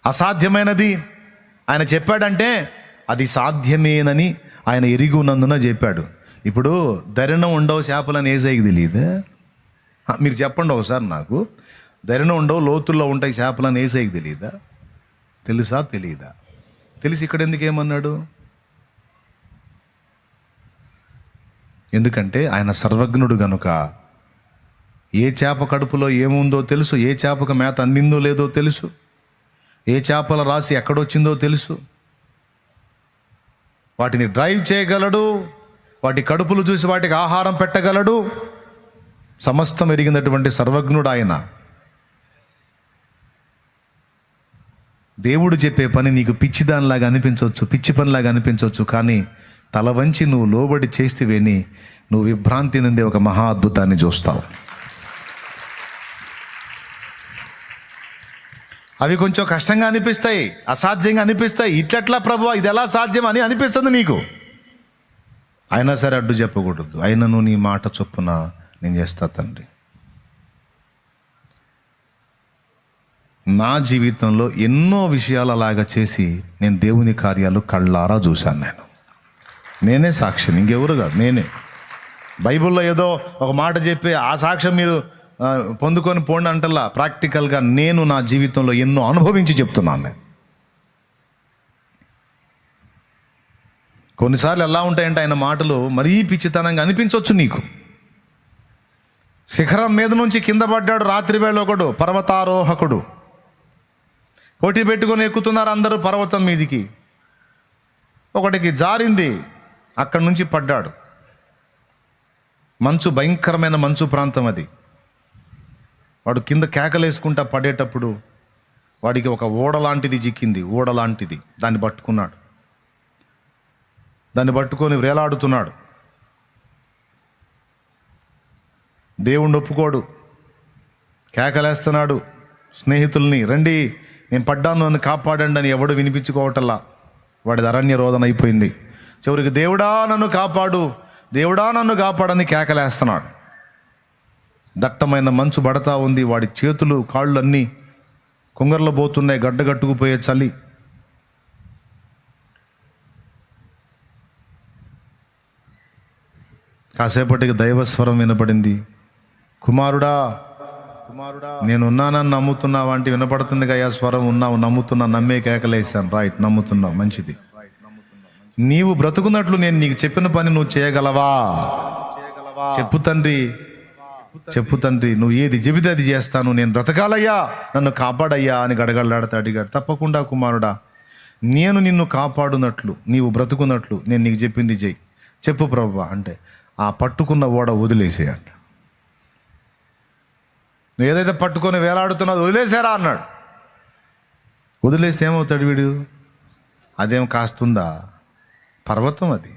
అసాధ్యమైనది ఆయన చెప్పాడంటే అది సాధ్యమేనని ఆయన ఎరిగునందున చెప్పాడు. ఇప్పుడు ధరిన ఉండవు చేపలని ఏసైకి తెలియదా? మీరు చెప్పండి ఒకసారి నాకు. ధరిన ఉండవు, లోతుల్లో ఉంటాయి చేపలని ఏసైకి తెలియదా? తెలుసా తెలియదా? తెలిసి ఇక్కడ ఎందుకు ఏమన్నాడు? ఎందుకంటే ఆయన సర్వజ్ఞుడు గనుక ఏ చేప కడుపులో ఏముందో తెలుసు, ఏ చేపకు మేత అందిందో లేదో తెలుసు, ఏ చేపల రాశి ఎక్కడొచ్చిందో తెలుసు, వాటిని డ్రైవ్ చేయగలడు, వాటి కడుపులు చూసి వాటికి ఆహారం పెట్టగలడు. సమస్తం ఎరిగినటువంటి సర్వజ్ఞుడు ఆయన. దేవుడు చెప్పే పని నీకు పిచ్చిదానిలాగా అనిపించవచ్చు, పిచ్చి పనిలాగా అనిపించవచ్చు, కానీ తల వంచి నువ్వు లోబడి చేస్తేవేని నువ్వు విభ్రాంతి నుండి ఒక మహా అద్భుతాన్ని చూస్తావు. అవి కొంచెం కష్టంగా అనిపిస్తాయి, అసాధ్యంగా అనిపిస్తాయి. ఇట్లట్లా ప్రభువా ఇది ఎలా సాధ్యం అని అనిపిస్తుంది నీకు. అయినా సరే అడ్డు చెప్పకూడదు. అయినను నీ మాట చొప్పున నేను చేస్తా తండ్రి. నా జీవితంలో ఎన్నో విషయాలు అలాగా చేసి నేను దేవుని కార్యాలు కళ్ళారా చూశాను. నేనే సాక్షిని, ఇంకెవరు కాదు, నేనే. బైబిల్లో ఏదో ఒక మాట చెప్పి ఆ సాక్ష్యం మీరు పొందుకొని పోండి అంటల్లా. ప్రాక్టికల్గా నేను నా జీవితంలో ఎన్నో అనుభవించి చెప్తున్నాను. నేను కొన్నిసార్లు ఎలా ఉంటాయంటే ఆయన మాటలు మరీ పిచ్చితనంగా అనిపించవచ్చు నీకు. శిఖరం మీద నుంచి కింద పడ్డాడు రాత్రి వేళ ఒకడు పర్వతారోహకుడు. పోటీ పెట్టుకొని ఎక్కుతున్నారు అందరూ పర్వతం మీదికి. ఒకటికి జారింది, అక్కడి నుంచి పడ్డాడు. మంచు, భయంకరమైన మంచు ప్రాంతం అది. వాడు కింద కేకలేసుకుంటా పడేటప్పుడు వాడికి ఒక ఓడ లాంటిది చిక్కింది, ఓడ లాంటిది. దాన్ని పట్టుకున్నాడు, దాన్ని పట్టుకొని వేలాడుతున్నాడు. దేవుణ్ణి ఒప్పుకోడు, కేకలేస్తున్నాడు స్నేహితుల్ని, రండి నేను పడ్డాను నన్ను కాపాడండి అని. ఎవడు వినిపించుకోవటల్లా. వాడిది అరణ్య రోదన అయిపోయింది. చివరికి దేవుడా నన్ను కాపాడు, దేవుడా నన్ను కాపాడని కేకలేస్తున్నాడు. దట్టమైన మంచు పడతా ఉంది. వాడి చేతులు కాళ్ళు అన్నీ కుంగర్లు పోతున్నాయి, గడ్డగట్టుకుపోయే చలి. కాసేపటికి దైవస్వరం వినపడింది. కుమారుడా నేనున్నానని నమ్ముతున్నావా అంటే వినపడుతుంది కదా స్వరం. ఉన్నావు, నమ్ముతున్నా, నమ్మే కేకలేసాను. రైట్, నమ్ముతున్నావు, మంచిది. నీవు బ్రతుకున్నట్లు నేను నీకు చెప్పిన పని నువ్వు చేయగలవా? చెప్పు తండ్రి, చెప్పు తండ్రి, నువ్వు ఏది చెబితే అది చేస్తాను, నేను బ్రతకాలయ్యా, నన్ను కాపాడయ్యా అని గడగడలాడుతూ అడిగాడు. తప్పకుండా కుమారుడా, నేను నిన్ను కాపాడునట్లు, నీవు బ్రతుకున్నట్లు నేను నీకు చెప్పింది చెయ్యి. చెప్పు ప్రభువా అంటే, ఆ పట్టుకున్న ఓడ వదిలేసేయండి. నువ్వు ఏదైతే పట్టుకొని వేలాడుతున్నావు వదిలేసారా అన్నాడు. వదిలేస్తే ఏమవుతాడు వీడు? అదేం కాస్తుందా? పర్వతం అది,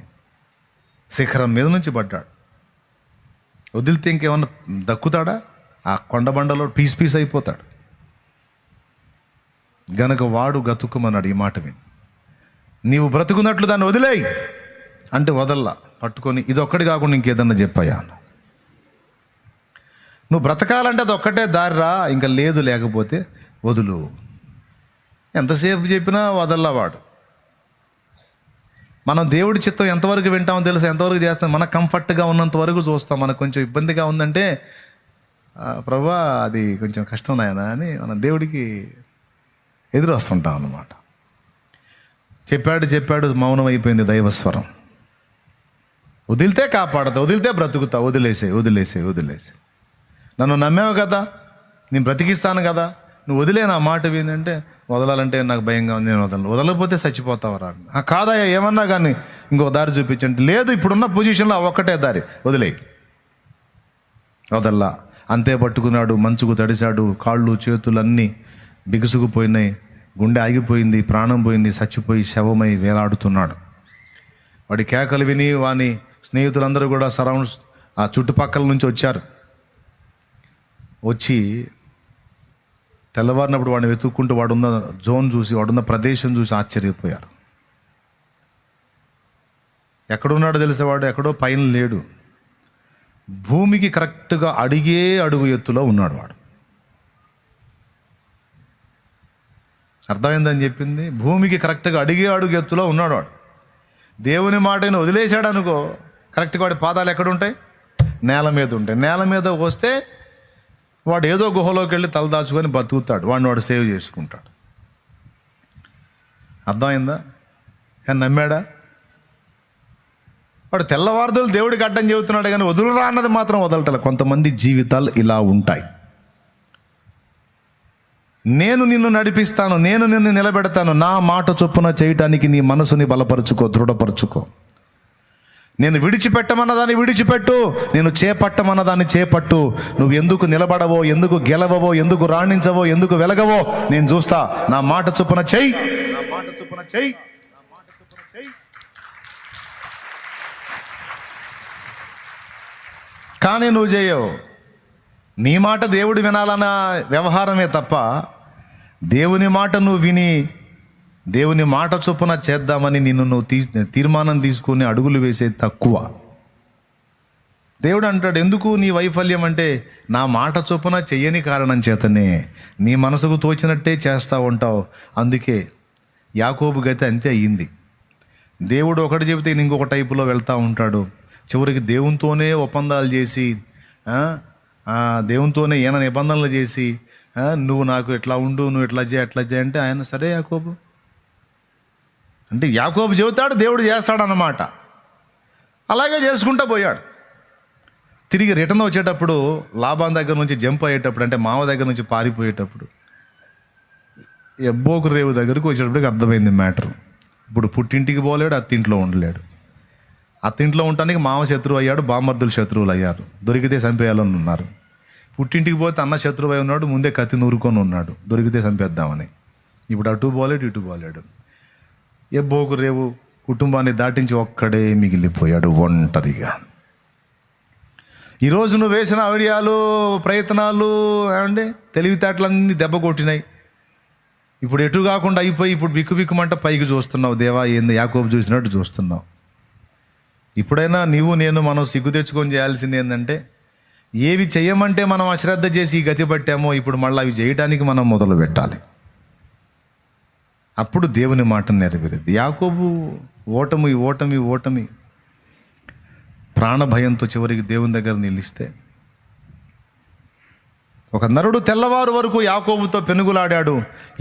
శిఖరం మీద నుంచి పడ్డాడు. వదిలితే ఇంకేమన్నా దక్కుతాడా? ఆ కొండబండలో పీస్ పీస్ అయిపోతాడు. గనక వాడు గతుక్కుమన్నాడు ఈ మాట విని. నీవు బ్రతుకున్నట్లు దాన్ని వదిలేయి అంటే వదల్లా. పట్టుకొని ఇది ఒక్కటి కాకుండా ఇంకేదన్నా చెప్పాయా? నువ్వు బ్రతకాలంటే అది ఒక్కటే దారిరా, ఇంకా లేదు, లేకపోతే వదులు. ఎంతసేపు చెప్పినా వదల్లా వాడు. మనం దేవుడి చిత్తం ఎంతవరకు వింటామో తెలుసా, ఎంతవరకు చేస్తాం. మనకు కంఫర్ట్గా ఉన్నంత వరకు చూస్తాం. మనకు కొంచెం ఇబ్బందిగా ఉందంటే ప్రభువా అది కొంచెం కష్టం నాయనా అని మనం దేవుడికి ఎదురు వస్తుంటాం అన్నమాట. చెప్పాడు, మౌనం అయిపోయింది దైవస్వరం. వదిలితే కాపాడతా, వదిలితే బ్రతుకుతా, వదిలేసే. నన్ను నమ్మావు కదా, నేను బ్రతికిస్తాను కదా, నువ్వు వదిలే నా మాట వినంటే వదలాలంటే నాకు భయంగా ఉంది, నేను వదలకపోతే చచ్చిపోతావరా. కాదయ్యా ఏమన్నా కానీ ఇంకో దారి చూపించండి. లేదు, ఇప్పుడున్న పొజిషన్లో ఒక్కటే దారి, వదల్లా. అంతే పట్టుకున్నాడు. మంచుకు తడిశాడు, కాళ్ళు చేతులు అన్నీ బిగుసుకుపోయినాయి, గుండె ఆగిపోయింది, ప్రాణం పోయింది, చచ్చిపోయి శవమై వేలాడుతున్నాడు. వాడి కేకలు విని వాని స్నేహితులందరూ కూడా సరౌండ్స్ ఆ చుట్టుపక్కల నుంచి వచ్చి తెల్లవారినప్పుడు వాడిని వెతుక్కుంటూ వాడున్న జోన్ చూసి, వాడున్న ప్రదేశం చూసి ఆశ్చర్యపోయారు. ఎక్కడున్నాడో తెలిసేవాడు, ఎక్కడో పైన లేడు, భూమికి కరెక్ట్గా అడుగు ఎత్తులో ఉన్నాడు వాడు. అర్థమైందని చెప్పింది. భూమికి కరెక్ట్గా అడుగు ఎత్తులో ఉన్నాడు వాడు. దేవుని మాటని వదిలేశాడు అనుకో, కరెక్ట్గా వాడి పాదాలు ఎక్కడ ఉంటాయి? నేల మీద ఉంటాయి. నేల మీద వస్తే వాడు ఏదో గుహలోకి వెళ్ళి తలదాచుకొని బతుకుతాడు, వాడు సేవ్ చేసుకుంటాడు. అర్థమైందా? కానీ నమ్మాడా? వాడు తెల్లవారుదలు దేవుడికి అడ్డం చెబుతున్నాడు, కానీ వదులురా అన్నది మాత్రం వదలటల. కొంతమంది జీవితాలు ఇలా ఉంటాయి. నేను నిన్ను నడిపిస్తాను, నేను నిన్ను నిలబెడతాను, నా మాట చొప్పున చేయటానికి నీ మనసుని బలపరుచుకో, దృఢపరుచుకో. నేను విడిచిపెట్టమన్నదాన్ని విడిచిపెట్టు, నేను చేపట్టమన్నదాన్ని చేపట్టు. నువ్వు ఎందుకు నిలబడవో, ఎందుకు గెలవవో, ఎందుకు రాణించవో, ఎందుకు వెలగవో నేను చూస్తా. నా మాట చొప్పున చెయ్యి, నా మాట చొప్పున చెయ్యి, నా మాట చొప్పున చెయ్యి. కానీ నువ్వు చేయవు. నీ మాట దేవుడు వినాలన్న వ్యవహారమే తప్ప, దేవుని మాట నువ్వు విని దేవుని మాట చొప్పున చేద్దామని నువ్వు తీర్మానం తీసుకుని అడుగులు వేసేది తక్కువ. దేవుడు అంటాడు, ఎందుకు నీ వైఫల్యం అంటే నా మాట చొప్పున చెయ్యని కారణం చేతనే నీ మనసుకు తోచినట్టే చేస్తూ ఉంటావు. అందుకే యాకోబు గతి అంతే అయ్యింది. దేవుడు ఒకటి చెబితే ఇంకొక టైపులో వెళ్తూ ఉంటాడు. చివరికి దేవునితోనే ఒప్పందాలు చేసి, దేవునితోనే ఈయన నిబంధనలు చేసి, నువ్వు నాకు ఇట్లా ఉండు, నువ్వు ఇట్లా చేయి, అట్లా చేయి అంటే ఆయన సరే యాకోబు అంటే యాకోబు చెబుతాడు, దేవుడు చేస్తాడన్నమాట. అలాగే చేసుకుంటూ పోయాడు. తిరిగి రిటర్న్ వచ్చేటప్పుడు లాబాన్ దగ్గర నుంచి జంప్ అయ్యేటప్పుడు, అంటే మావ దగ్గర నుంచి పారిపోయేటప్పుడు ఎబ్బోకు రేవు దగ్గరకు వచ్చేటప్పటికి అర్థమైంది మ్యాటర్. ఇప్పుడు పుట్టింటికి పోలేడు, అత్తింట్లో ఉండలేడు. అత్తింట్లో ఉండటానికి మామ శత్రువు అయ్యాడు, బామర్దులు శత్రువులు అయ్యారు. దొరికితే చంపేయాలని ఉన్నారు. పుట్టింటికి పోతే అన్న శత్రువు అయి ఉన్నాడు, ముందే కత్తి నూరుకొని ఉన్నాడు, దొరికితే చంపేద్దామని. ఇప్పుడు అటు పోలేడు, ఇటు పోలేడు. ఎబ్బోకు రేవు కుటుంబాన్ని దాటించి ఒక్కడే మిగిలిపోయాడు ఒంటరిగా. ఈరోజు నువ్వు వేసిన ఐడియాలు, ప్రయత్నాలు ఏమంటే తెలివితేటలన్నీ దెబ్బ కొట్టినాయి. ఇప్పుడు ఎటు కాకుండా అయిపోయి ఇప్పుడు బిక్కుబిక్కుమంట పైకి చూస్తున్నావు. దేవా ఏంది యాకోబు చూసినట్టు చూస్తున్నావు. ఇప్పుడైనా నీవు నేను మనం సిగ్గు తెచ్చుకొని చేయాల్సింది ఏంటంటే, ఏవి చెయ్యమంటే మనం అశ్రద్ధ చేసి గతి పట్టామో ఇప్పుడు మళ్ళీ అవి చేయడానికి మనం మొదలు పెట్టాలి. అప్పుడు దేవుని మాట నెరవేరుద్ది. యాకోబు ఓటమి ఓటమి ఓటమి ప్రాణభయంతో చివరికి దేవుని దగ్గర నిలిస్తే, ఒక నరుడు తెల్లవారు వరకు యాకోబుతో పెనుగులాడాడు.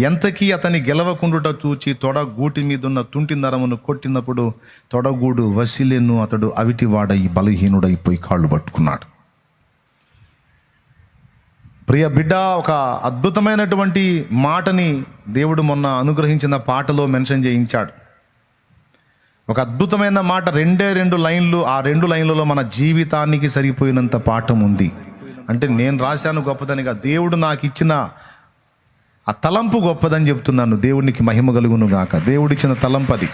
ఎంతకీ అతని గెలవకుండుట చూచి తొడగూటి మీదున్న తుంటి నరమును కొట్టినప్పుడు తొడగూడు వసిలెను. అతడు అవిటివాడై బలహీనుడైపోయి కాళ్ళు పట్టుకున్నాడు. ప్రియ బిడ్డ, ఒక అద్భుతమైనటువంటి మాటని దేవుడు మొన్న అనుగ్రహించిన పాటలో మెన్షన్ చేయించాడు. ఒక అద్భుతమైన మాట, 2 లైన్లు. ఆ 2 లైన్లలో మన జీవితానికి సరిపోయినంత పాఠం ఉంది. అంటే నేను రాశాను గొప్పదనిగా, దేవుడు నాకు ఇచ్చిన ఆ తలంపు గొప్పదని చెప్తున్నాను. దేవునికి మహిమ కలుగును గాక. దేవుడిచ్చిన తలంపది.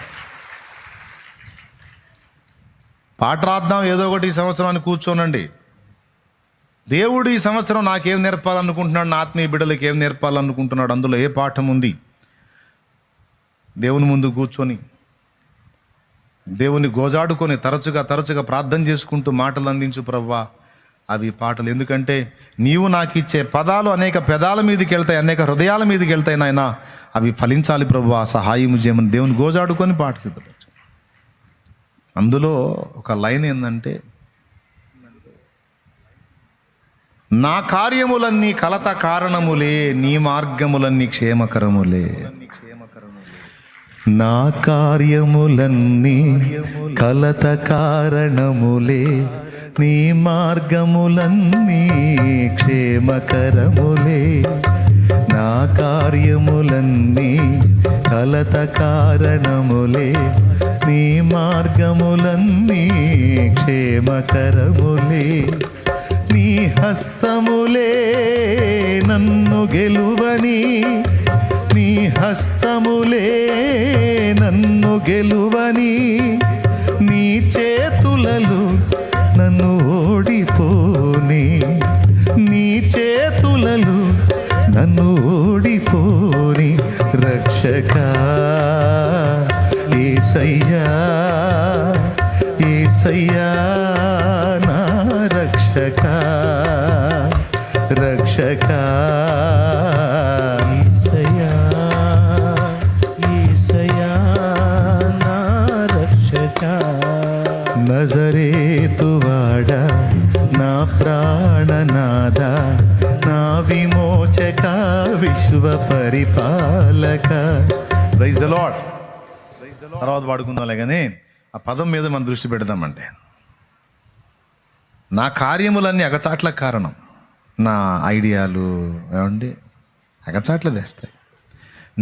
పాట రాద్దాం ఏదో ఒకటి ఈ సంవత్సరాన్ని కూర్చోనండి. దేవుడు ఈ సంవత్సరం నాకేం నేర్పాలనుకుంటున్నాడు, నా ఆత్మీయ బిడ్డలకి ఏం నేర్పాలనుకుంటున్నాడు, అందులో ఏ పాఠం ఉంది? దేవుని ముందు కూర్చొని దేవుని గోజాడుకొని తరచుగా ప్రార్థన చేసుకుంటూ మాటలు అందించు ప్రభువా. అవి పాటలు. ఎందుకంటే నీవు నాకు ఇచ్చే పదాలు అనేక పెదాల మీదకి వెళ్తాయి, అనేక హృదయాల మీదకి వెళ్తాయి నాయన. అవి ఫలించాలి ప్రభువా, సహాయం చేయమని దేవుని గోజాడుకొని పాట సిద్ధపరచు. అందులో ఒక లైన్ ఏంటంటే, నా కార్యములన్నీ కలత కారణములే, నీ మార్గములన్నీ క్షేమకరములే. నా కార్యములన్నీ కలత కారణములే, నీ మార్గములన్నీ క్షేమకరములే. నా కార్యములన్నీ కలత కారణములే, నీ మార్గములన్నీ క్షేమకరములే. నీ హస్తములే నన్ను గెలువని, నీ హస్తములే నన్ను గెలువని, నీ చేతులలో నన్ను ఓడిపోని, నీ చేతులలో నన్ను ఓడిపోని. రక్షకా యేసయ్యా, యేసయ్యా నా రక్షకా, రక్షకా యేసయ్యా. నజరేతువాడ నా ప్రాణనాథ నా విమోచక విశ్వ పరిపాలక. Praise the lord. తర్వాత పాడుకుందాంలే కానీ ఆ పదం మీద మనం దృష్టి పెడదామండి. నా కార్యములన్నీ అగచాట్లకు కారణం. నా ఐడియాలు ఏమండి అగచాట్లు తెస్తాయి.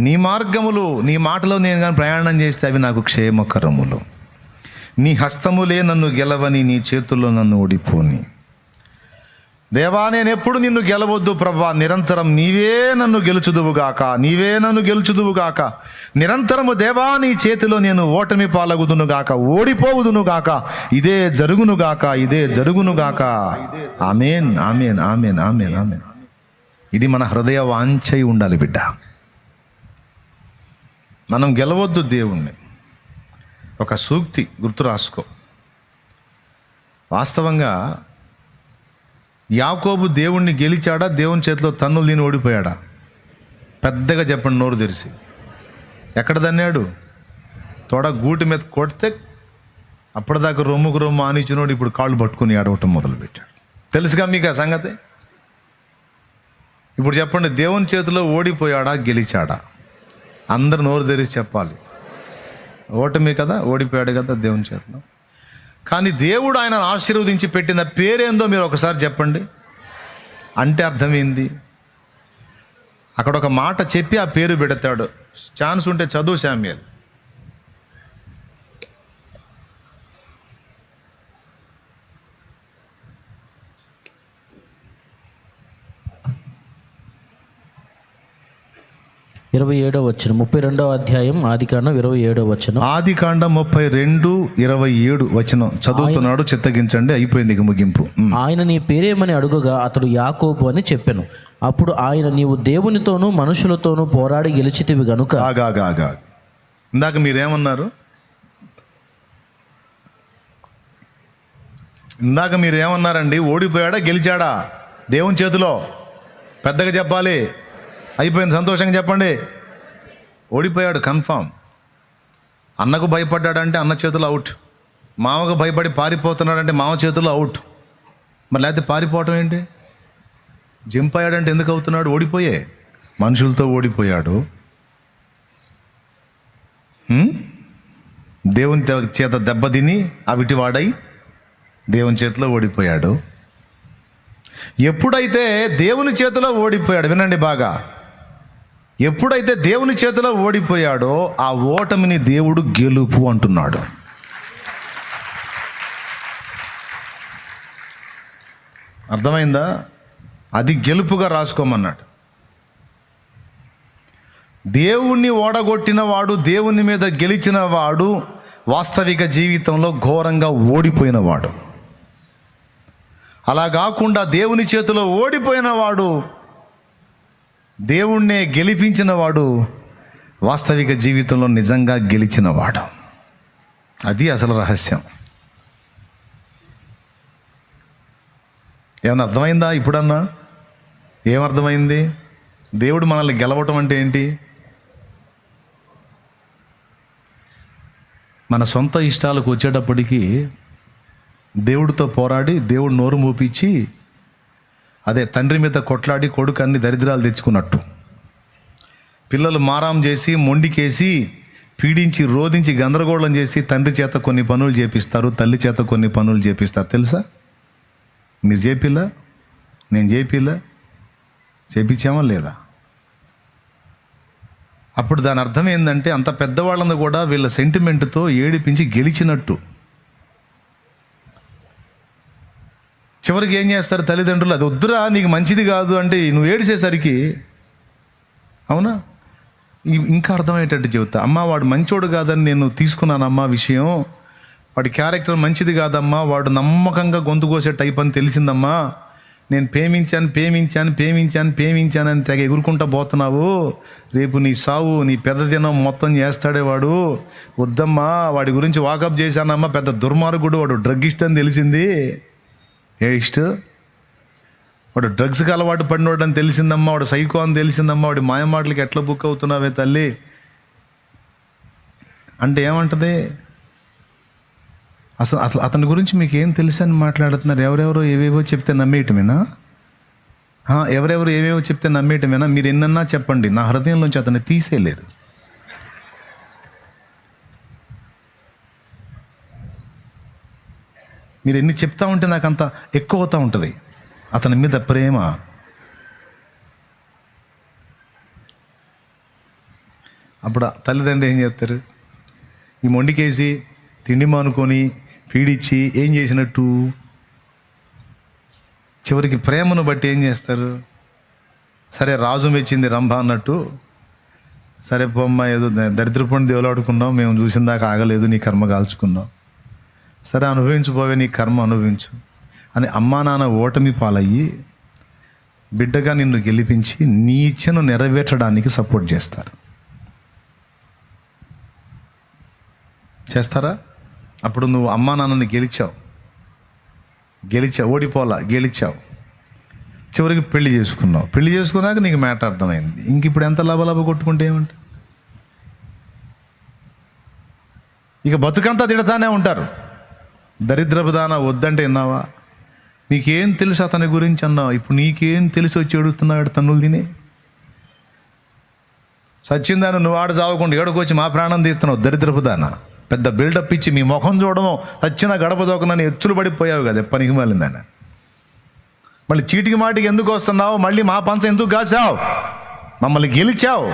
నీ మార్గములు నీ మాటలో నేను కానీ ప్రయాణం చేస్తే అవి నాకు క్షేమకరములు. నీ హస్తములే నన్ను గెలవని, నీ చేతుల్లో నన్ను ఓడిపోని. దేవా నేను ఎప్పుడు నిన్ను గెలవద్దు ప్రభా, నిరంతరం నీవే నన్ను గెలుచుదువుగాక, నీవే నన్ను గెలుచుదువుగాక. నిరంతరము దేవా నీ చేతిలో నేను ఓటమి పాలగుదునుగాక, ఓడిపోవుదునుగాక. ఇదే జరుగునుగాక, ఇదే జరుగునుగాక. ఆమేన్ ఆమేన్ ఆమేన్ ఆమేన్ ఆమేన్. ఇది మన హృదయ వాంఛై ఉండాలి బిడ్డ. మనం గెలవద్దు దేవుణ్ణి. ఒక సూక్తి గుర్తు రాసుకో. వాస్తవంగా యాకోబు దేవుణ్ణి గెలిచాడా, దేవుని చేతిలో తన్నులు తిని ఓడిపోయాడా? పెద్దగా చెప్పండి నోరు తెరిచి. ఎక్కడ తన్నాడు? తోడ గూటి మీద కొడితే అప్పటిదాకా రొమ్ముకు రొమ్ము ఆనిచ్చినోడు ఇప్పుడు కాళ్ళు పట్టుకుని ఆడవటం మొదలుపెట్టాడు. తెలుసుగా మీకు ఆ సంగతి? ఇప్పుడు చెప్పండి, దేవుని చేతిలో ఓడిపోయాడా గెలిచాడా? అందరు నోరు తెరిచి చెప్పాలి. ఓటమి కదా, ఓడిపోయాడు కదా దేవుని చేతిలో. కానీ దేవుడు ఆయన ఆశీర్వదించి పెట్టిన పేరేందో మీరు ఒకసారి చెప్పండి. అంటే అర్థమైంది. అక్కడ ఒక మాట చెప్పి ఆ పేరు పెడతాడు. ఛాన్స్ ఉంటే చదువు శామ్యూయల్. వచనం 32వ అధ్యాయం ఆదికాండం 27వ వచనం. ఆదికాండం 32:27 వచనం చదువుతున్నాడు. చిత్తగించండి, అయిపోయింది ఇక ముగింపు. ఆయన నీ పేరేమని అడుగగా అతడు యాకోబు అని చెప్పెను. అప్పుడు ఆయన, నీవు దేవునితోనూ మనుషులతోనూ పోరాడి గెలిచితివి గనుక. ఆగా ఇందాక మీరేమన్నారు? ఇందాక మీరేమన్నారండి? ఓడిపోయాడా గెలిచాడా దేవుని చేతిలో? పెద్దగా చెప్పాలి. అయిపోయింది, సంతోషంగా చెప్పండి. ఓడిపోయాడు కన్ఫామ్. అన్నకు భయపడ్డాడంటే అన్న చేతులు అవుట్. మామకు భయపడి పారిపోతున్నాడంటే మామ చేతులు అవుట్. మరి లేకపోతే పారిపోవటం ఏంటి? జంప్ అయ్యాడంటే ఎందుకు అవుతున్నాడు? ఓడిపోయే మనుషులతో ఓడిపోయాడు. దేవుని చేత దెబ్బతిని అవిటివాడై దేవుని చేతిలో ఓడిపోయాడు. ఎప్పుడైతే దేవుని చేతిలో ఓడిపోయాడు, వినండి బాగా, ఎప్పుడైతే దేవుని చేతిలో ఓడిపోయాడో ఆ ఓటమిని దేవుడు గెలుపు అంటున్నాడు. అర్థమైందా? అది గెలుపుగా రాసుకోమన్నాడు. దేవుణ్ణి ఓడగొట్టిన వాడు, దేవుని మీద గెలిచిన వాడు వాస్తవిక జీవితంలో ఘోరంగా ఓడిపోయిన వాడు. అలా కాకుండా దేవుని చేతిలో ఓడిపోయిన వాడు, దేవుణ్ణే గెలిపించిన వాడు వాస్తవిక జీవితంలో నిజంగా గెలిచిన వాడు. అది అసలు రహస్యం. ఏమన్నా అర్థమైందా ఇప్పుడన్నా? ఏమర్థమైంది? దేవుడు మనల్ని గెలవటం అంటే ఏంటి? మన సొంత ఇష్టాలకు వచ్చేటప్పటికి దేవుడితో పోరాడి దేవుడు నోరు మూపించి, అదే తండ్రి మీద కొట్లాడి కొడుకు అన్ని దరిద్రాలు తెచ్చుకున్నట్టు, పిల్లలు మారాం చేసి మొండికేసి పీడించి రోధించి గందరగోళం చేసి తండ్రి చేత కొన్ని పనులు చేపిస్తారు, తల్లి చేత కొన్ని పనులు చేపిస్తారు. తెలుసా? మీరు చేపిల్లా? నేను చేపిల్లా? చేపించామా లేదా? అప్పుడు దాని అర్థం ఏంటంటే అంత పెద్దవాళ్ళను కూడా వీళ్ళ సెంటిమెంట్తో ఏడిపించి గెలిచినట్టు. చివరికి ఏం చేస్తారు తల్లిదండ్రులు? అది వద్దురా, నీకు మంచిది కాదు అంటే నువ్వు ఏడిసేసరికి, అవునా, ఇంకా అర్థమయ్యేటట్టు చెబుతా. అమ్మ వాడు మంచోడు కాదని నేను తీసుకున్నానమ్మా విషయం, వాడి క్యారెక్టర్ మంచిది కాదమ్మా, వాడు నమ్మకంగా గొంతు కోసే టైప్ అని తెలిసిందమ్మా, నేను ప్రేమించాను అని తెగ ఎగురుకుంటా పోతున్నావు, రేపు నీ సావు నీ పెద్ద దినం మొత్తం చేస్తాడే వాడు, వద్దమ్మా వాడి గురించి వాకప్ చేశానమ్మా, పెద్ద దుర్మార్గుడు వాడు, డ్రగ్గిస్ట్ అని తెలిసింది. ఏడిస్ట్ వాడు డ్రగ్స్కి అలవాటు పడినవాడు అని తెలిసిందమ్మా, వాడు సైకో అని తెలిసిందమ్మా, వాడి మాయమాటలకి ఎట్లా బుక్ అవుతున్నావే తల్లి అంటే ఏమంటది? అసలు అసలు అతని గురించి మీకు ఏం తెలుసు అని మాట్లాడుతున్నారు? ఎవరెవరో ఏవేవో చెప్తే నమ్మేయటమేనా? ఎవరెవరు ఏవేవో చెప్తే నమ్మేయటమేనా? మీరు ఎన్నన్నా చెప్పండి, నా హృదయంలోంచి అతన్ని తీసేయలేరు. మీరు ఎన్ని చెప్తా ఉంటే నాకు అంత ఎక్కువ అవుతూ ఉంటుంది అతని మీద ప్రేమ. అప్పుడు తల్లిదండ్రులు ఏం చెప్తారు? ఈ మొండికేసి తిండి మానుకొని పీడిచ్చి ఏం చేసినట్టు? చివరికి ప్రేమను బట్టి ఏం చేస్తారు? సరే రాజు మెచ్చింది రంభ అన్నట్టు, సరే పొమ్మ ఏదో దరిద్రపండి దేవులాడుకున్నాం, మేము చూసిన దాకా ఆగలేదు, నీ కర్మ కాల్చుకున్నాం, సరే అనుభవించుపోవే, నీ కర్మ అనుభవించు అని అమ్మా నాన్న ఓటమి పాలయ్యి బిడ్డగా నిన్ను గెలిపించి నీ ఇచ్చను నెరవేర్చడానికి సపోర్ట్ చేస్తారా? అప్పుడు నువ్వు అమ్మా నాన్నని గెలిచావు, ఓడిపోలా, గెలిచావు, చివరికి పెళ్లి చేసుకున్నావు. పెళ్లి చేసుకున్నాక నీకు మ్యాటర్ అర్థమైంది. ఇంక ఇప్పుడు ఎంత లాభ కొట్టుకుంటే ఏమంట? ఇక బతుకంతా తిడతానే ఉంటారు. దరిద్రపు దాన వద్దంటే విన్నావా? నీకేం తెలుసు అతని గురించి అన్నావు, ఇప్పుడు నీకేం తెలిసి వచ్చి అడుగుతున్నాడు తన్నులు తిని. సచ్చిందాన్ని నువ్వు ఆడ చావకుండా ఏడకొచ్చి మా ప్రాణం తీస్తున్నావు దరిద్రపు దాన. పెద్ద బిల్డప్ ఇచ్చి మీ ముఖం చూడడం, వచ్చిన గడప దోకనని ఎచ్చులు పడిపోయావు కదా, పనికి మాలిందని. మళ్ళీ చీటికి మాటికి ఎందుకు వస్తున్నావు? మళ్ళీ మా పంచ ఎందుకు కాసావు? మమ్మల్ని గెలిచావు,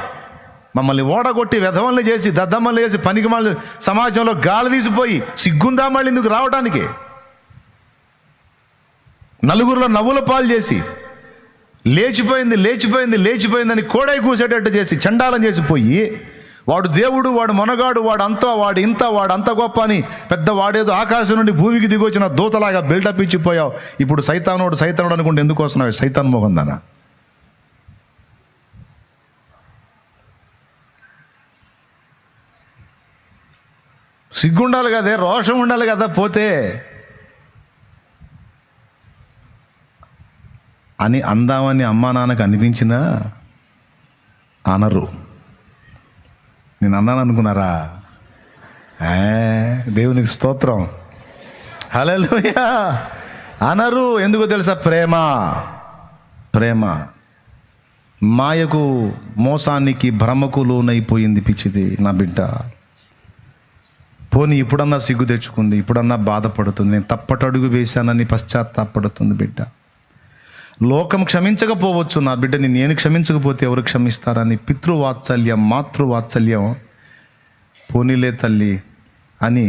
మమ్మల్ని ఓడగొట్టి వెధవల్ని చేసి దద్దమ్మలు వేసి పనికి మళ్ళీ సమాజంలో గాలి తీసిపోయి సిగ్గుందా మళ్ళీ ఎందుకు రావడానికి? నలుగురిలో నవ్వుల పాలు చేసి లేచిపోయిందని కోడై కూసేటట్టు చేసి చండాలం చేసిపోయి, వాడు దేవుడు, వాడు మొనగాడు, వాడు అంతా, వాడు ఇంత, వాడు అంత గొప్ప అని పెద్ద వాడేదో ఆకాశం నుండి భూమికి దిగొచ్చిన దూతలాగా బిల్డప్ ఇచ్చిపోయావు. ఇప్పుడు సైతానుడు అనుకుంటే ఎందుకు వస్తున్నావు? సైతాన్ మోహందానా? సిగ్గుండాలి కదే, రోషం ఉండాలి కదా పోతే అని అందామని అమ్మా నాన్నకు అనిపించినా అనరు. నేను అన్నాను అనుకున్నారా? దేవునికి స్తోత్రం, హల్లెలూయా. అనరు. ఎందుకో తెలుసా? ప్రేమ మాయకు, మోసానికి, భ్రమకు లోనైపోయింది పిచ్చిది నా బిడ్డ. పోనీ ఇప్పుడన్నా సిగ్గు తెచ్చుకుంది, ఇప్పుడన్నా బాధపడుతుంది, నేను తప్పటడుగు వేశానని పశ్చాత్తాపడుతుంది బిడ్డ. లోకం క్షమించకపోవచ్చు నా బిడ్డని, నేను క్షమించకపోతే ఎవరు క్షమిస్తారని పితృవాత్సల్యం, మాతృవాత్సల్యం, పోనీలే తల్లి అని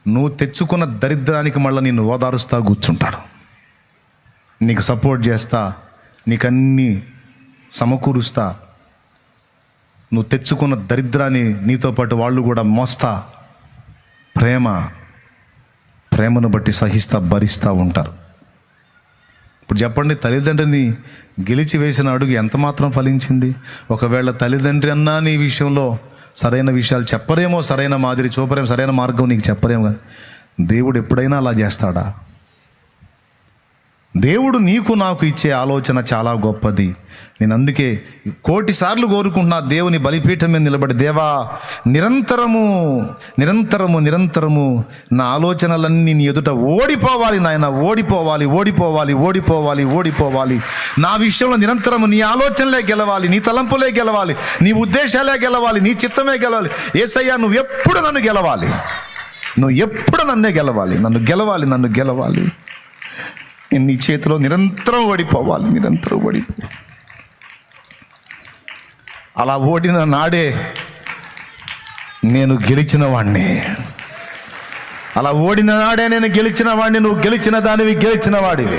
నువ్వు తెచ్చుకున్న దరిద్రానికి మళ్ళీ నిన్ను ఓదారుస్తా కూర్చుంటారు, నీకు సపోర్ట్ చేస్తా, నీకన్నీ సమకూరుస్తా. నువ్వు తెచ్చుకున్న దరిద్రాన్ని నీతో పాటు వాళ్ళు కూడా మోస్తా. ప్రేమను బట్టి సహిస్తా, భరిస్తూ ఉంటారు. ఇప్పుడు చెప్పండి, తల్లిదండ్రిని గెలిచి వేసిన అడుగు ఎంత మాత్రం ఫలించింది? ఒకవేళ తల్లిదండ్రి అన్నా నీ విషయంలో సరైన విషయాలు చెప్పరేమో, సరైన మాదిరి చూపరేమో, సరైన మార్గం నీకు చెప్పరేమో, కానీ దేవుడు ఎప్పుడైనా అలా చేస్తాడా? దేవుడు నీకు నాకు ఇచ్చే ఆలోచన చాలా గొప్పది. నేను అందుకే 1,000,000 సార్లు కోరుకుంటున్నా, దేవుని బలిపీఠం మీద నిలబడి, దేవా నిరంతరము నా ఆలోచనలన్నీ నీ ఎదుట ఓడిపోవాలి నాయన, ఓడిపోవాలి. నా విషయంలో నిరంతరము నీ ఆలోచనలే గెలవాలి, నీ తలంపులే గెలవాలి, నీ ఉద్దేశాలే గెలవాలి, నీ చిత్తమే గెలవాలి. యేసయ్యా నువ్వు ఎప్పుడు నన్ను గెలవాలి, నన్ను గెలవాలి. నేను నీ చేతిలో నిరంతరం ఓడిపోవాలి. అలా ఓడిన నాడే నేను గెలిచిన వాడిని. నువ్వు గెలిచిన దానివి, గెలిచిన వాడివి.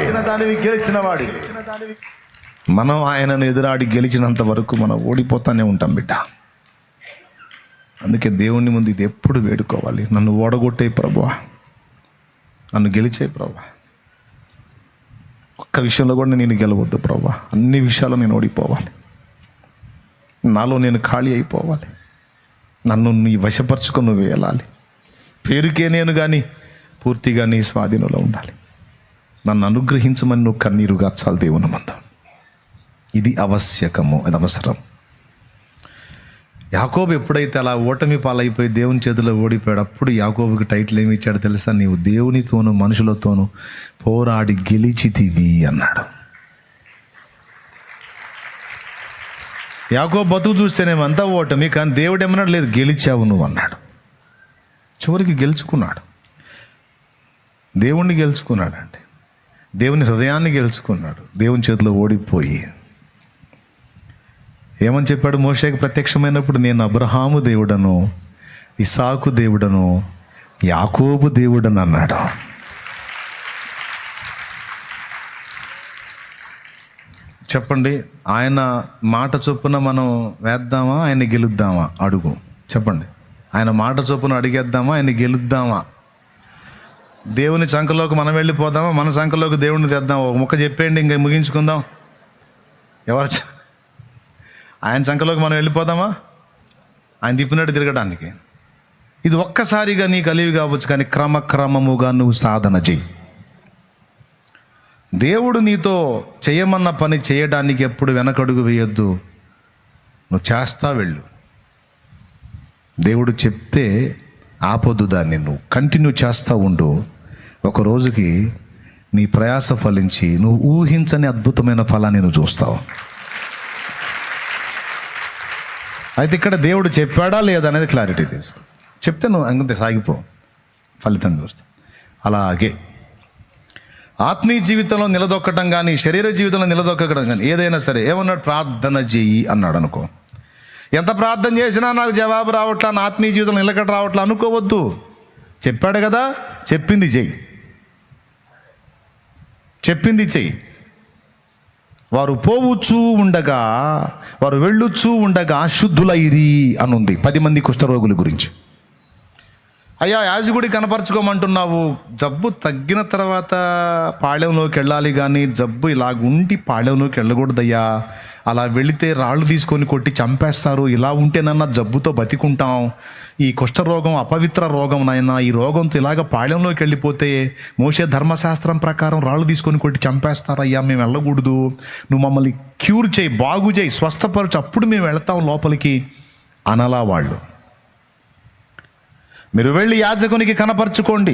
మనం ఆయనను ఎదురాడి గెలిచినంత వరకు మనం ఓడిపోతానే ఉంటాం బిడ్డ. అందుకే దేవుని ముందు ఇది ఎప్పుడు వేడుకోవాలి, నన్ను ఓడగొట్టే ప్రభువా, నన్ను గెలిచే ప్రభువా. ఒక్క విషయంలో కూడా నేను గెలవద్దు ప్రభువా, అన్ని విషయాల్లో నేను ఓడిపోవాలి, నాలో నేను ఖాళీ అయిపోవాలి, నన్ను నీ వశపరుచుకొని నువ్వు వెళ్ళాలి. పేరుకే నేను కానీ పూర్తిగా నీ స్వాధీనంలో ఉండాలి. నన్ను అనుగ్రహించమని నువ్వు కన్నీరు గార్చాలి దేవుని మంద. ఇది ఆవశ్యకము, అది అవసరం. యాకోబు ఎప్పుడైతే అలా ఓటమి పాలైపోయి దేవుని చేతిలో ఓడిపోయాడు, అప్పుడు యాకోబుకి టైటిల్ ఏమి ఇచ్చాడు తెలుసా? నీవు దేవునితోనూ మనుషులతోనూ పోరాడి గెలిచితివి అన్నాడు. యాకోబు బతుకు చూస్తేనేమంతా ఓటమి, కానీ దేవుడు ఏమన్నాడు? లేదు, గెలిచావు నువ్వు అన్నాడు. చివరికి గెలుచుకున్నాడు. దేవుణ్ణి గెలుచుకున్నాడు అంటే దేవుని హృదయాన్ని గెలుచుకున్నాడు. దేవుని చేతిలో ఓడిపోయి ఏమని చెప్పాడు? మోషేకి ప్రత్యక్షమైనప్పుడు, నేను అబ్రహాము దేవుడను, ఇసాకు దేవుడను, యాకోబు దేవుడను అన్నాడు. చెప్పండి, ఆయన మాట చొప్పున మనం వేద్దామా, ఆయన గెలుద్దామా? అడుగు చెప్పండి. ఆయన మాట చొప్పున అడిగేద్దామా, ఆయన గెలుద్దామా? దేవుని సంఖలోకి మనం వెళ్ళిపోదామా, మన సంఖలోకి దేవుడిని తెద్దామా? ఒక ముక్క చెప్పేయండి, ఇంకా ముగించుకుందాం. ఆయన సంఖలోకి మనం వెళ్ళిపోదామా, ఆయన తిప్పినట్టు తిరగడానికి? ఇది ఒక్కసారిగా నీకు కలివి కావచ్చు, కానీ క్రమక్రమముగా నువ్వు సాధన చెయ్యి. దేవుడు నీతో చేయమన్న పని చేయడానికి ఎప్పుడు వెనకడుగు వేయొద్దు. నువ్వు చేస్తా వెళ్ళు. దేవుడు చెప్తే ఆపొద్దు దాన్ని, నువ్వు కంటిన్యూ చేస్తూ ఉండు. ఒక రోజుకి నీ ప్రయాస ఫలించి నువ్వు ఊహించని అద్భుతమైన ఫలాన్ని నువ్వు చూస్తావు. అయితే ఇక్కడ దేవుడు చెప్పాడా లేదా అనేది క్లారిటీ తీసుకో. చెప్తే నువ్వు అంతే సాగిపో, ఫలితం చూస్తావు. అలాగే ఆత్మీయ జీవితంలో నిలదొక్కటం కానీ, శరీర జీవితంలో నిలదొక్కడం కానీ, ఏదైనా సరే ఏమన్నాడు? ప్రార్థన చెయ్యి అన్నాడు. అనుకో, ఎంత ప్రార్థన చేసినా నాకు జవాబు రావట్లా, నా ఆత్మీయ జీవితంలో నిలకడ రావట్లా అనుకోవద్దు. చెప్పాడు కదా, చెప్పింది చెయ్యి, చెప్పింది చెయ్యి. వారు పోవచ్చు ఉండగా, వారు వెళ్ళుచూ ఉండగా శుద్ధులైరి అనుంది 10 మంది కుష్ఠరోగుల గురించి. అయ్యా, యాజకుడి కనపరుచుకోమంటున్నావు, జబ్బు తగ్గిన తర్వాత పాళెంలోకి వెళ్ళాలి, కానీ జబ్బు ఇలాగుంటి పాళెంలోకి వెళ్ళకూడదయ్యా. అలా వెళితే రాళ్ళు తీసుకొని కొట్టి చంపేస్తారు. ఇలా ఉంటేనన్నా జబ్బుతో బతికుంటాం. ఈ కుష్ఠరోగం అపవిత్ర రోగం నాయనా, ఈ రోగంతో ఇలాగ పాళెంలోకి వెళ్ళిపోతే మోషే ధర్మశాస్త్రం ప్రకారం రాళ్ళు తీసుకొని కొట్టి చంపేస్తారయ్యా, మేము వెళ్ళకూడదు. నువ్వు మమ్మల్ని క్యూర్ చేయి, బాగు చేయి, స్వస్థపరచు, అప్పుడు మేము వెళతాం లోపలికి అనలా వాళ్ళు. మీరు వెళ్ళి యాజకునికి కనపరుచుకోండి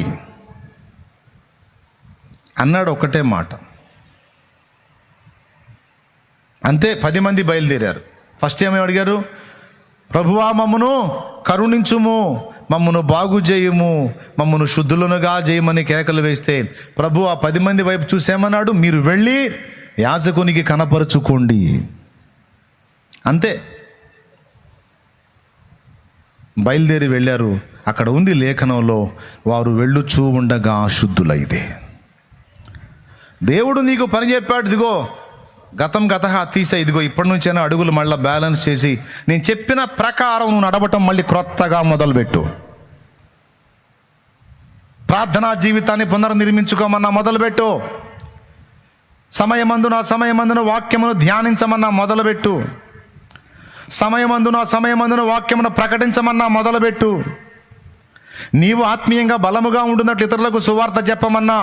అన్నాడు. ఒకటే మాట, అంతే. 10 మంది బయలుదేరారు. ఫస్ట్ ఏమేమి అడిగారు? ప్రభువా, మమ్మను కరుణించుము, మమ్మను బాగు చేయుము, మమ్మను శుద్ధులనుగా చేయమని కేకలు వేస్తే ప్రభు ఆ 10 మంది వైపు చూసేమన్నాడు, మీరు వెళ్ళి యాజకునికి కనపరుచుకోండి. అంతే. బయలుదేరి వెళ్ళారు. అక్కడ ఉంది లేఖనంలో, వారు వెళ్ళుచూ ఉండగా శుద్ధులైదే. దేవుడు నీకు పని చెప్పాడు, ఇదిగో గతం తీసే, ఇదిగో ఇప్పటి నుంచైనా అడుగులు మళ్ళీ బ్యాలెన్స్ చేసి నేను చెప్పిన ప్రకారం నువ్వు నడవటం మళ్ళీ క్రొత్తగా మొదలుపెట్టు. ప్రార్థనా జీవితాన్ని పునర్నిర్మించుకోమన్నా మొదలుపెట్టు. సమయమందున వాక్యమును ధ్యానించమన్నా మొదలుపెట్టు. సమయమందున వాక్యమును ప్రకటించమన్నా మొదలుపెట్టు. నీవు ఆత్మీయంగా బలముగా ఉంటున్నట్లు ఇతరులకు సువార్త చెప్పమన్నా,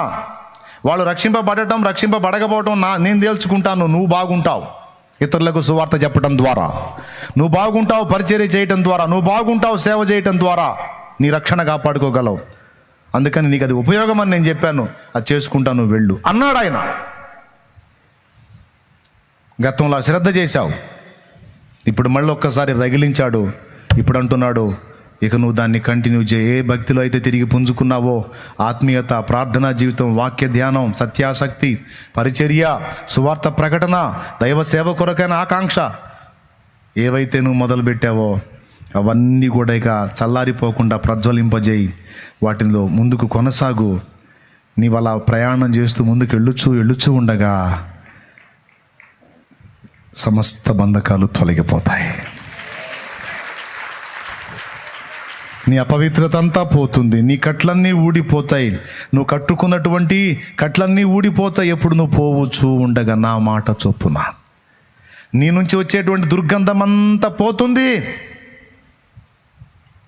వాళ్ళు రక్షింపబడకపోవటం నేను తేల్చుకుంటాను. నువ్వు బాగుంటావు ఇతరులకు సువార్త చెప్పడం ద్వారా, నువ్వు బాగుంటావు పరిచర్య చేయటం ద్వారా, నువ్వు బాగుంటావు సేవ చేయటం ద్వారా నీ రక్షణ కాపాడుకోగలవు. అందుకని నీకు అది ఉపయోగం అని నేను చెప్పాను, అది చేసుకుంటాను, నువ్వు వెళ్ళు అన్నాడు ఆయన. గతంలో శ్రద్ధ చేశావు, ఇప్పుడు మళ్ళీ ఒక్కసారి రగిలించాడు. ఇప్పుడు అంటున్నాడు, ఇక నువ్వు దాన్ని కంటిన్యూ చేయి. ఏ భక్తిలో అయితే తిరిగి పుంజుకున్నావో, ఆత్మీయత, ప్రార్థనా జీవితం, వాక్య ధ్యానం, సత్యాసక్తి, పరిచర్య, సువార్త ప్రకటన, దైవ సేవ కొరకైన ఆకాంక్ష, ఏవైతే నువ్వు మొదలుపెట్టావో అవన్నీ కూడా ఇక చల్లారిపోకుండా ప్రజ్వలింపజేయి. వాటిలో ముందుకు కొనసాగు. నీవు అలా ప్రయాణం చేస్తూ ముందుకు వెళ్ళుచూ ఉండగా సమస్త బంధకాలు తొలగిపోతాయి. నీ అపవిత్రత అంతా పోతుంది. నీ కట్లన్నీ ఊడిపోతాయి. నువ్వు కట్టుకున్నటువంటి కట్లన్నీ ఊడిపోతాయి. ఎప్పుడు నువ్వు పోవచ్చు ఉండగా నా మాట చొప్పున నీ నుంచి వచ్చేటువంటి దుర్గంధం అంతా పోతుంది.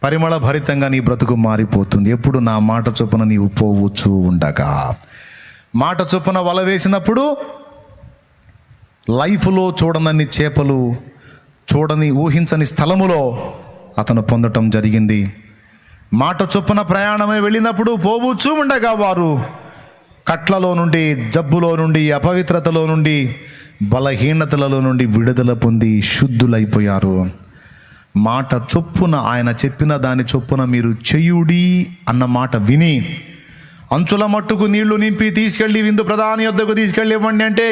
పరిమళ భరితంగా నీ బ్రతుకు మారిపోతుంది. ఎప్పుడు నా మాట చొప్పున నీవు పోవచ్చు ఉండగా. మాట చొప్పున వల వేసినప్పుడు లైఫ్లో చూడనన్ని చేపలు చూడని ఊహించని స్థలములో అతను పొందటం జరిగింది. మాట చొప్పున ప్రయాణమై వెళ్ళినప్పుడు పోవచ్చు ఉండగా వారు కట్లలో నుండి, జబ్బులో నుండి, అపవిత్రతలో నుండి, బలహీనతలలో నుండి విడుదల పొంది శుద్ధులైపోయారు. మాట చొప్పున, ఆయన చెప్పిన దాని చొప్పున మీరు చెయ్యుడి అన్న మాట విని అంచుల మట్టుకు నీళ్లు నింపి తీసుకెళ్ళి విందు ప్రధాని యొద్దకు తీసుకెళ్ళి ఇవ్వండి అంటే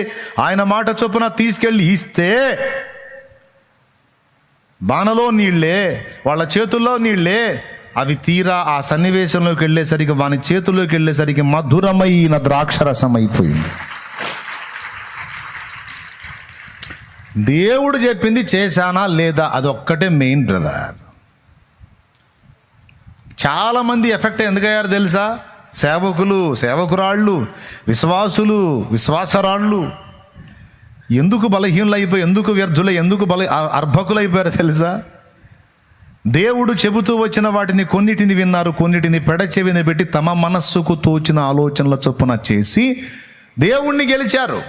ఆయన మాట చొప్పున తీసుకెళ్ళి ఇస్తే బాణలో నీళ్లే, వాళ్ళ చేతుల్లో నీళ్లే. అవి తీరా ఆ సన్నివేశంలోకి వెళ్ళేసరికి, వాని చేతుల్లోకి వెళ్ళేసరికి మధురమైన ద్రాక్షరసం అయిపోయింది. దేవుడు చెప్పింది చేశానా లేదా అదొక్కటే మెయిన్ బ్రదర్. చాలామంది ఎఫెక్ట్ ఎందుకయ్యారు తెలుసా? సేవకులు, సేవకురాళ్ళు, విశ్వాసులు, విశ్వాసరాళ్ళు ఎందుకు బలహీనులైపోయి, ఎందుకు వ్యర్థులై, ఎందుకు అర్భకులైపోయారు తెలుసా? దేవుడు చెబుతూ వచ్చిన వాటిని కొన్నిటిని విన్నారు, కొన్నిటిని పెడచెవిని పెట్టి తమ మనస్సుకు తోచిన ఆలోచనల చొప్పున చేసి దేవుణ్ణి గెలిచారు.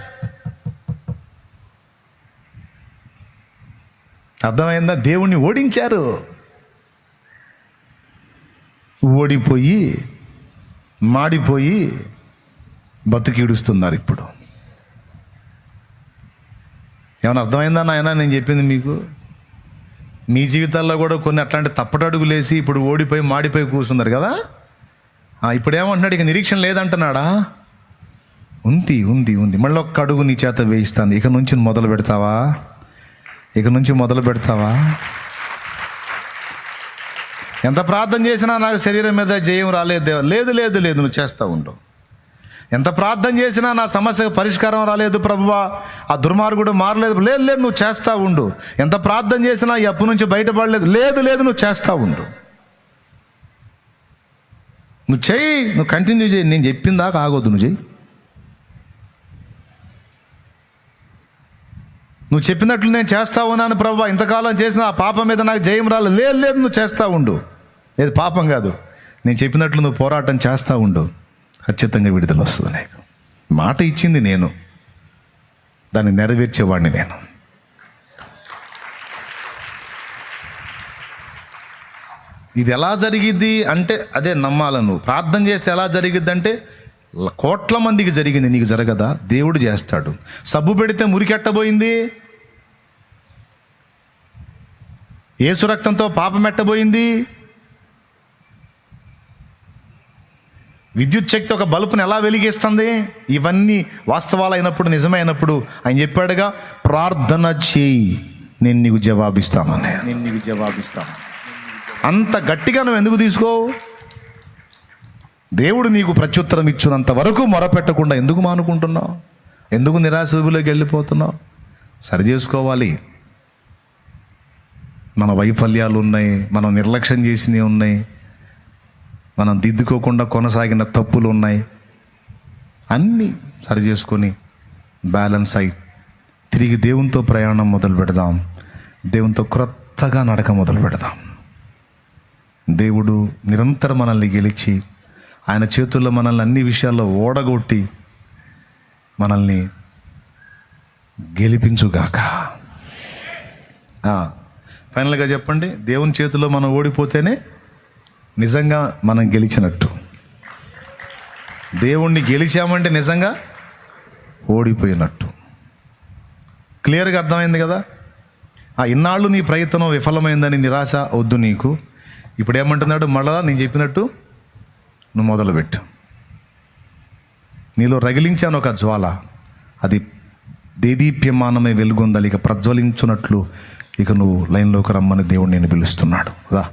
అర్థమైందా? దేవుణ్ణి ఓడించారు. ఓడిపోయి మాడిపోయి బతుకీడుస్తున్నారు ఇప్పుడు. ఏమైనా అర్థమైందా నాయన నేను చెప్పింది మీకు? మీ జీవితాల్లో కూడా కొన్ని అట్లాంటి తప్పటడుగులేసి ఇప్పుడు ఓడిపోయి మాడిపోయి కూర్చున్నారు కదా. ఇప్పుడు ఏమంటున్నాడు? ఇక నిరీక్షణ లేదంటున్నాడా? ఉంది ఉంది ఉంది. మళ్ళీ ఒక్క అడుగు నీ చేత వేయిస్తాను. ఇక నుంచి మొదలు పెడతావా? ఇక నుంచి మొదలు పెడతావా? ఎంత ప్రార్థన చేసినా నాకు శరీరం మీద జయం రాలేదు దేవా. లేదు లేదు లేదు, నువ్వు చేస్తూ ఉండు. ఎంత ప్రార్థన చేసినా నా సమస్యకు పరిష్కారం రాలేదు ప్రభువా, ఆ దుర్మార్గుడు మారలేదు. లేదు లేదు, నువ్వు చేస్తూ ఉండు. ఎంత ప్రార్థన చేసినా ఈ అప్పు నుంచి బయటపడలేదు. లేదు లేదు, నువ్వు చేస్తూ ఉండు. నువ్వు చెయ్యి, నువ్వు కంటిన్యూ చేయి. నేను చెప్పిందాక ఆగొద్దు, నువ్వు చెయ్యి. నువ్వు చెప్పినట్లు నేను చేస్తా ఉన్నాను ప్రభువా, ఇంతకాలం చేసిన ఆ పాపం మీద నాకు జయం రాలేదు. లేదు లేదు, నువ్వు చేస్తూ ఉండు. ఏది పాపం కాదు, నేను చెప్పినట్లు నువ్వు పోరాటం చేస్తూ ఉండు. ఖచ్చితంగా విడుదల వస్తుంది నీకు. మాట ఇచ్చింది నేను, దాన్ని నెరవేర్చేవాడిని నేను. ఇది ఎలా జరిగిద్ది అంటే అదే నమ్మాల. నువ్వు ప్రార్థన చేస్తే ఎలా జరిగిద్ది అంటే కోట్ల మందికి జరిగింది, నీకు జరగదా? దేవుడు చేస్తాడు. సబ్బు పెడితే మురికెట్టబోయింది, యేసు రక్తంతో పాపం ఎట్టబోయింది, విద్యుత్ శక్తి ఒక బల్బుని ఎలా వెలిగిస్తుంది. ఇవన్నీ వాస్తవాలు అయినప్పుడు, నిజమైనప్పుడు ఆయన చెప్పాడుగా, ప్రార్థన చేయి నేను నీకు జవాబిస్తానని. అంత గట్టిగా నువ్వు ఎందుకు తీసుకోవు? దేవుడు నీకు ప్రత్యుత్తరం ఇచ్చినంత వరకు మొరపెట్టకుండా ఎందుకు మానుకుంటున్నావు? ఎందుకు నిరాశలోకి వెళ్ళిపోతున్నావు? సరి చేసుకోవాలి. మన వైఫల్యాలు ఉన్నాయి, మనం నిర్లక్ష్యం చేసినవి ఉన్నాయి, మనం దిద్దుకోకుండా కొనసాగిన తప్పులు ఉన్నాయి. అన్నీ సరి చేసుకొని బ్యాలెన్స్ అయి తిరిగి దేవునితో ప్రయాణం మొదలు పెడదాం. దేవునితో క్రొత్తగా నడక మొదలు పెడదాం. దేవుడు నిరంతరం మనల్ని గెలిచి ఆయన చేతుల్లో మనల్ని అన్ని విషయాల్లో ఓడగొట్టి మనల్ని గెలిపించుగాక. ఫైనల్గా చెప్పండి, దేవుని చేతిలో మనం ఓడిపోతేనే నిజంగా మనం గెలిచినట్టు. దేవుణ్ణి గెలిచామంటే నిజంగా ఓడిపోయినట్టు. క్లియర్గా అర్థమైంది కదా? ఇన్నాళ్ళు నీ ప్రయత్నం విఫలమైందని నిరాశ వద్దు నీకు. ఇప్పుడు ఏమంటున్నాడు? మళ్ళా నేను చెప్పినట్టు నువ్వు మొదలుపెట్టు. నీలో రగిలించాను ఒక జ్వాల, అది దేదీప్యమానమే వెలుగొందాలి. ఇక ప్రజ్వలించున్నట్లు ఇక నువ్వు లైన్లోకి రమ్మని దేవుడు నేను పిలుస్తున్నాడు. రా.